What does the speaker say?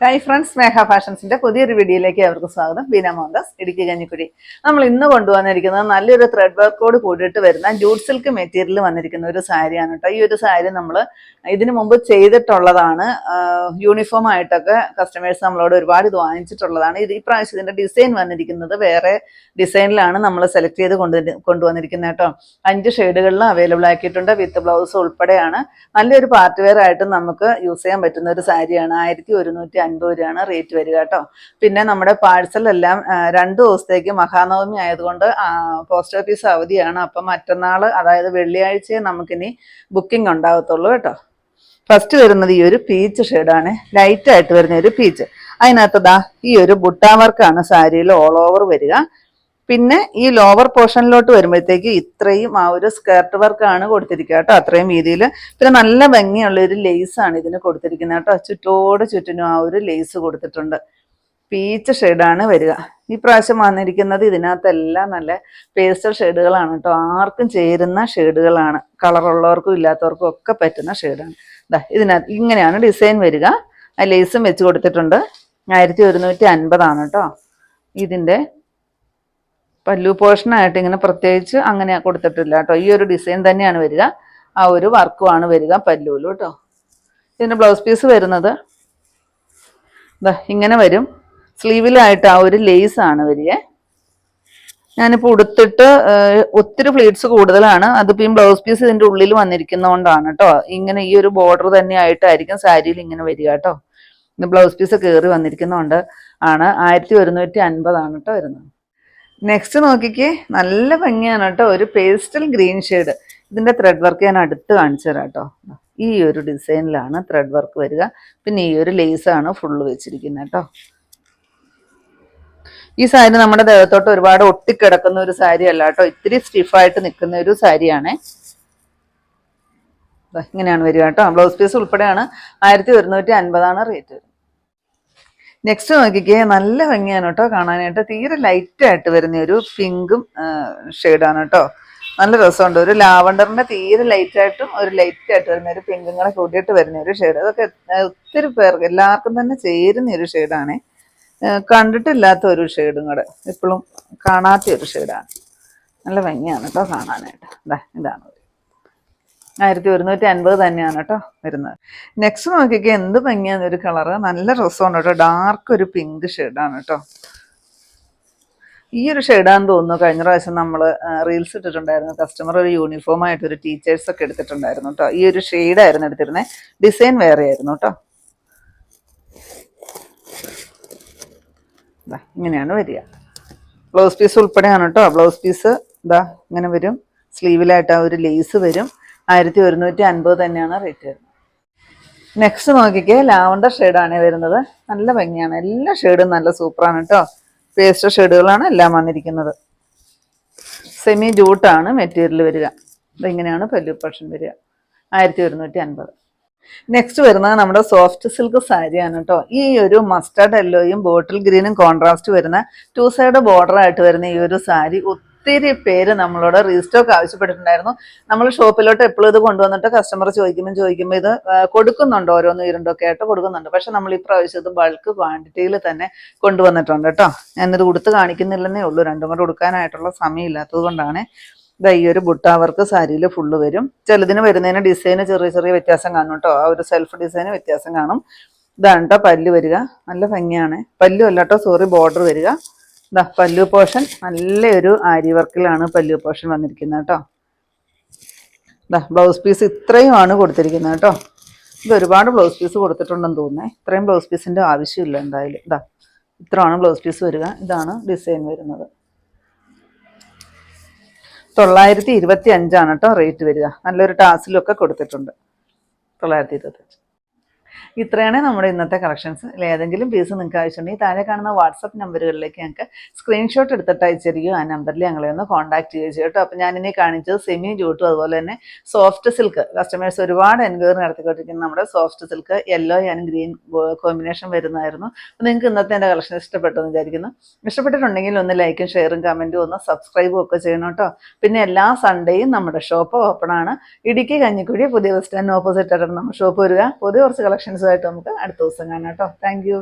Hi friends, സ്നേഹ ഫാഷൻസിന്റെ പുതിയൊരു വീഡിയോയിലേക്ക് അവർക്ക് സ്വാഗതം. ബീന മോഹൻദാസ്, ഇടുക്കി കഞ്ഞിക്കുഴി. നമ്മൾ ഇന്ന് കൊണ്ടുവന്നിരിക്കുന്നത് നല്ലൊരു ത്രെഡ് വർക്കോട് കൂടിയിട്ട് വരുന്ന ജൂട്ട് സിൽക്ക് മെറ്റീരിയൽ വന്നിരിക്കുന്ന ഒരു സാരിയാണ് കേട്ടോ. ഈ ഒരു സാരി നമ്മൾ ഇതിനു മുമ്പ് ചെയ്തിട്ടുള്ളതാണ്. യൂണിഫോം ആയിട്ടൊക്കെ കസ്റ്റമേഴ്സ് നമ്മളോട് ഒരുപാട് ഇത് വാങ്ങിച്ചിട്ടുള്ളതാണ്. ഈ പ്രാവശ്യം ഇതിന്റെ ഡിസൈൻ വന്നിരിക്കുന്നത് വേറെ ഡിസൈനിലാണ് നമ്മൾ സെലക്ട് ചെയ്ത് കൊണ്ടുവന്നിരിക്കുന്നത് കേട്ടോ. 5 ഷെയ്ഡുകളിലും അവൈലബിൾ ആക്കിയിട്ടുണ്ട്. വിത്ത് ബ്ലൗസ് ഉൾപ്പെടെയാണ്. നല്ലൊരു പാർട്ടി വെയർ ആയിട്ട് നമുക്ക് യൂസ് ചെയ്യാൻ പറ്റുന്ന ഒരു സാരിയാണ്. 1150 രൂപയാണ് റേറ്റ് വരിക കേട്ടോ. പിന്നെ നമ്മുടെ പാഴ്സലെല്ലാം 2 ദിവസത്തേക്ക് മഹാനവമി ആയതുകൊണ്ട് പോസ്റ്റ് ഓഫീസ് അവധിയാണ്. അപ്പം മറ്റന്നാൾ, അതായത് വെള്ളിയാഴ്ചയെ നമുക്കിനി ബുക്കിംഗ് ഉണ്ടാകത്തുള്ളൂ കേട്ടോ. ഫസ്റ്റ് വരുന്നത് ഈ ഒരു പീച്ച് ഷെയ്ഡാണ്, ലൈറ്റ് ആയിട്ട് വരുന്ന ഒരു പീച്ച്. അതിനകത്ത് ഈ ഒരു ബുട്ടാ വർക്കാണ് സാരിയിൽ ഓൾ ഓവർ വരിക. പിന്നെ ഈ ലോവർ പോർഷനിലോട്ട് വരുമ്പോഴത്തേക്ക് ഇത്രയും ആ ഒരു സ്കേർട്ട് വർക്കാണ് കൊടുത്തിരിക്കുക കേട്ടോ, അത്രയും വീതിയിൽ. പിന്നെ നല്ല ഭംഗിയുള്ള ഒരു ലേസാണ് ഇതിന് കൊടുത്തിരിക്കുന്നത് കേട്ടോ. ചുറ്റിനും ആ ഒരു ലേസ് കൊടുത്തിട്ടുണ്ട്. പീച്ച് ഷെയ്ഡാണ് വരിക. ഈ പ്രാവശ്യം വന്നിരിക്കുന്നത് ഇതിനകത്തെല്ലാം നല്ല പേസ്റ്റൽ ഷെയ്ഡുകളാണ് കേട്ടോ. ആർക്കും ചേരുന്ന ഷെയ്ഡുകളാണ്. കളറുള്ളവർക്കും ഇല്ലാത്തവർക്കും ഒക്കെ പറ്റുന്ന ഷെയ്ഡാണ്. ഇതിനകത്ത് ഇങ്ങനെയാണ് ഡിസൈൻ വരിക. ആ ലേസും വെച്ച് കൊടുത്തിട്ടുണ്ട്. 1150 കേട്ടോ. ഇതിൻ്റെ പല്ലു പോർഷനായിട്ട് ഇങ്ങനെ പ്രത്യേകിച്ച് അങ്ങനെ കൊടുത്തിട്ടില്ല കേട്ടോ. ഈ ഒരു ഡിസൈൻ തന്നെയാണ് വരിക. ആ ഒരു വർക്കുമാണ് വരിക പല്ലുവിലും കേട്ടോ. ഇതിൻ്റെ ബ്ലൗസ് പീസ് വരുന്നത് ഇങ്ങനെ വരും. സ്ലീവിലായിട്ട് ആ ഒരു ലേസാണ് വരിക. ഞാനിപ്പോൾ ഉടുത്തിട്ട് ഒത്തിരി ഫ്ലീറ്റ്സ് കൂടുതലാണ്. അതിപ്പോൾ ഈ ബ്ലൗസ് പീസ് ഇതിൻ്റെ ഉള്ളിൽ വന്നിരിക്കുന്നതുകൊണ്ടാണ് കേട്ടോ. ഇങ്ങനെ ഈ ഒരു ബോർഡർ തന്നെ ആയിട്ടായിരിക്കും സാരിയിൽ ഇങ്ങനെ വരിക കേട്ടോ. ഇത് ബ്ലൗസ് പീസ് കയറി വന്നിരിക്കുന്നതുകൊണ്ട് ആണ് 1150 കേട്ടോ വരുന്നത്. നെക്സ്റ്റ് നോക്കിക്കേ, നല്ല ഭംഗിയാണ് കേട്ടോ. ഒരു പേസ്റ്റൽ ഗ്രീൻ ഷെയ്ഡ്. ഇതിൻ്റെ ത്രെഡ് വർക്ക് ഞാൻ അടുത്ത് കാണിച്ചു തരാം കേട്ടോ. ഈ ഒരു ഡിസൈനിലാണ് ത്രെഡ് വർക്ക് വരിക. പിന്നെ ഈ ഒരു ലേസാണ് ഫുള്ള് വെച്ചിരിക്കുന്നത് കേട്ടോ. ഈ സാരി നമ്മുടെ ദേഹത്തോട്ട് ഒരുപാട് ഒട്ടിക്കിടക്കുന്ന ഒരു സാരി അല്ല കേട്ടോ. ഇത്തിരി സ്റ്റിഫായിട്ട് നിൽക്കുന്ന ഒരു സാരിയാണ്. ഇങ്ങനെയാണ് വരിക കേട്ടോ. ബ്ലൗസ് പീസ് ഉൾപ്പെടെയാണ് 1150 റേറ്റ് വരുന്നത്. നെക്സ്റ്റ് നോക്കിക്കേ, നല്ല ഭംഗിയാണ് കേട്ടോ കാണാനായിട്ട്. തീരെ ലൈറ്റായിട്ട് വരുന്ന ഒരു പിങ്കും ഷെയ്ഡാണ് കേട്ടോ. നല്ല രസമുണ്ട്. ഒരു ലാവണ്ടറിന്റെ തീരെ ലൈറ്റായിട്ടും ഒരു ലൈറ്റായിട്ട് വരുന്ന ഒരു പിങ്കും കൂടെ കൂട്ടിയിട്ട് വരുന്ന ഒരു ഷെയ്ഡ്. അതൊക്കെ ഒത്തിരി പേർക്ക് എല്ലാവർക്കും തന്നെ ചേരുന്ന ഒരു ഷെയ്ഡാണ്. കണ്ടിട്ടില്ലാത്ത ഒരു ഷെയ്ഡും കൂടെ, എപ്പോഴും കാണാത്ത ഒരു ഷെയ്ഡാണ്. നല്ല ഭംഗിയാണ് കേട്ടോ കാണാനായിട്ട്. ഇതാണ് 1150 തന്നെയാണ് കേട്ടോ വരുന്നത്. നെക്സ്റ്റ് നോക്കിക്കേ, എന്ത് ഭംഗിയാണ് ഒരു കളറ്. നല്ല രസമാണ് കേട്ടോ. ഡാർക്ക് ഒരു പിങ്ക് ഷെയ്ഡാണ് കേട്ടോ. ഈ ഒരു ഷെയ്ഡാന്ന് തോന്നുന്നു കഴിഞ്ഞ പ്രാവശ്യം നമ്മൾ റീൽസ് ഇട്ടിട്ടുണ്ടായിരുന്നു. കസ്റ്റമർ ഒരു യൂണിഫോം ആയിട്ട് ഒരു ടീച്ചേഴ്സൊക്കെ എടുത്തിട്ടുണ്ടായിരുന്നു കേട്ടോ. ഈ ഒരു ഷെയ്ഡായിരുന്നു എടുത്തിരുന്നത്. ഡിസൈൻ വേറെ ആയിരുന്നു കേട്ടോ. ഇങ്ങനെയാണ് വരിക. ബ്ലൗസ് പീസ് ഉൾപ്പെടെയാണ് കേട്ടോ. ബ്ലൗസ് പീസ് ഇങ്ങനെ വരും. സ്ലീവിലായിട്ട് ആ ഒരു ലേസ് വരും. 1150 തന്നെയാണ് റേറ്റ് വരുന്നത്. നെക്സ്റ്റ് നോക്കിക്കേ, ലാവണ്ടർ ഷെയ്ഡാണ് വരുന്നത്. നല്ല ഭംഗിയാണ്. എല്ലാ ഷെയ്ഡും നല്ല സൂപ്പറാണ് കേട്ടോ. പേസ്റ്റൽ ഷെയ്ഡുകളാണ് എല്ലാം വന്നിരിക്കുന്നത്. സെമി ജൂട്ടാണ് മെറ്റീരിയൽ വരിക. ഇങ്ങനെയാണ് പല്ലു പോർഷൻ വരിക. 1150. നെക്സ്റ്റ് വരുന്നത് നമ്മുടെ സോഫ്റ്റ് സിൽക്ക് സാരിയാണ് കേട്ടോ. ഈ ഒരു മസ്റ്റർഡ് യെല്ലോയും ബോട്ടിൽ ഗ്രീനും കോൺട്രാസ്റ്റ് വരുന്ന 2 സൈഡ് ബോർഡർ ആയിട്ട് വരുന്ന ഈ ഒരു സാരി ഒത്തിരി പേര് നമ്മളോട് റീസ്റ്റോക്ക് ആവശ്യപ്പെട്ടിട്ടുണ്ടായിരുന്നു. നമ്മൾ ഷോപ്പിലോട്ട് എപ്പോഴും ഇത് കൊണ്ടുവന്നിട്ട് കസ്റ്റമർ ചോദിക്കുമ്പോൾ ഇത് കൊടുക്കുന്നുണ്ട്, ഓരോന്ന് ഇരുണ്ടൊക്കെ ആയിട്ട് കൊടുക്കുന്നുണ്ട്. പക്ഷെ നമ്മൾ ഈ പ്രാവശ്യം ഇത് ബൾക്ക് ക്വാണ്ടിറ്റിയിൽ തന്നെ കൊണ്ടുവന്നിട്ടുണ്ട് കേട്ടോ. ഞാനിത് ഉടുത്ത് കാണിക്കുന്നില്ലെന്നേ ഉള്ളൂ. 2 കൂടെ ഉടുക്കാനായിട്ടുള്ള സമയമില്ലാത്തത് കൊണ്ടാണ്. ഈ ഒരു ബുട്ടാ വർക്ക് സാരിയിൽ ഫുള്ള് വരും. ചിലതിന് വരുന്നതിന് ഡിസൈന് ചെറിയ വ്യത്യാസം കാണും കേട്ടോ. ആ ഒരു സെൽഫ് ഡിസൈന് വ്യത്യാസം കാണും. ഇതാണ് കേട്ടോ പല്ല് വരിക. നല്ല ഭംഗിയാണ്. പല്ലു അല്ല കേട്ടോ, സോറി, ബോർഡർ വരിക. പല്ലു പോർഷൻ നല്ലൊരു ആരി വർക്കിലാണ് പല്ലു പോർഷൻ വന്നിരിക്കുന്നത് കേട്ടോ. ബ്ലൗസ് പീസ് ഇത്രയുമാണ് കൊടുത്തിരിക്കുന്നത് കേട്ടോ. ഇത് ഒരുപാട് ബ്ലൗസ് പീസ് കൊടുത്തിട്ടുണ്ടെന്ന് തോന്നുന്നേ. ഇത്രയും ബ്ലൗസ് പീസിൻ്റെ ആവശ്യമില്ല എന്തായാലും. ഇത്രയാണ് ബ്ലൗസ് പീസ് വരിക. ഇതാണ് ഡിസൈൻ വരുന്നത്. 925 കേട്ടോ റേറ്റ് വരിക. നല്ലൊരു ടാസിലൊക്കെ കൊടുത്തിട്ടുണ്ട്. 925. ഇത്രയാണ് നമ്മുടെ ഇന്നത്തെ കളക്ഷൻസ്. ഏതെങ്കിലും പീസ് നിങ്ങൾക്ക് ആവശ്യമുണ്ടെങ്കിൽ താഴെ കാണുന്ന വാട്സപ്പ് നമ്പറുകളിലേക്ക് ഞങ്ങൾക്ക് സ്ക്രീൻഷോട്ട് എടുത്തിട്ട് അയച്ചിരിക്കുക. ആ നമ്പറിൽ ഞങ്ങളെ ഒന്ന് കോൺടാക്ട് ചെയ്യുക കേട്ടോ. അപ്പോൾ ഞാനിനി കാണിച്ചത് സെമി ജൂട്ടും അതുപോലെ തന്നെ സോഫ്റ്റ് സിൽക്ക്. കസ്റ്റമേഴ്സ് ഒരുപാട് എൻക്വയറി നടത്തിക്കൊണ്ടിരിക്കുന്ന നമ്മുടെ soft silk yellow and green combination വരുന്നതായിരുന്നു. അപ്പോൾ നിങ്ങൾക്ക് ഇന്നത്തെ എൻ്റെ കളക്ഷൻ ഇഷ്ടപ്പെട്ടെന്ന് വിചാരിക്കുന്നു. ഇഷ്ടപ്പെട്ടിട്ടുണ്ടെങ്കിൽ ഒന്ന് ലൈക്കും ഷെയറും കമൻറ്റും ഒന്ന് സബ്സ്ക്രൈബും ഒക്കെ ചെയ്യണം കേട്ടോ. പിന്നെ എല്ലാ സൺഡേയും നമ്മുടെ ഷോപ്പ് ഓപ്പൺ ആണ്. ഇടുക്കി കഞ്ഞിക്കുഴി പുതിയ ബസ് സ്റ്റാൻഡിന് ഓപ്പോസിറ്റ് ആയിട്ടാണ് നമ്മുടെ ഷോപ്പ് വരിക. പുതിയ കുറച്ച് കളക്ഷൻസ് കളക്ഷൻസുമായിട്ട് നമുക്ക് അടുത്ത ദിവസം കാണാം കേട്ടോ. Thank you.